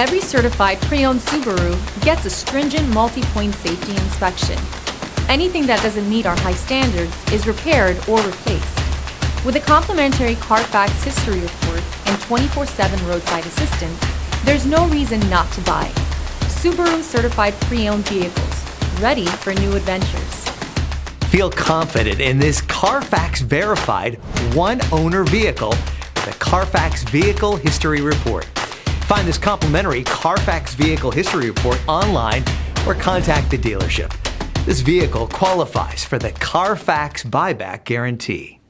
Every certified pre-owned Subaru gets a stringent multi-point safety inspection. Anything that doesn't meet our high standards is repaired or replaced. With a complimentary CarFax history report and 24/7 roadside assistance, there's no reason not to buy. Subaru Certified Pre-Owned Vehicles, ready for new adventures. Feel confident in this CarFax verified one-owner vehicle with a CarFax Vehicle History Report. Find this complimentary CarFax Vehicle History Report online or contact the dealership. This vehicle qualifies for the CarFax buyback guarantee.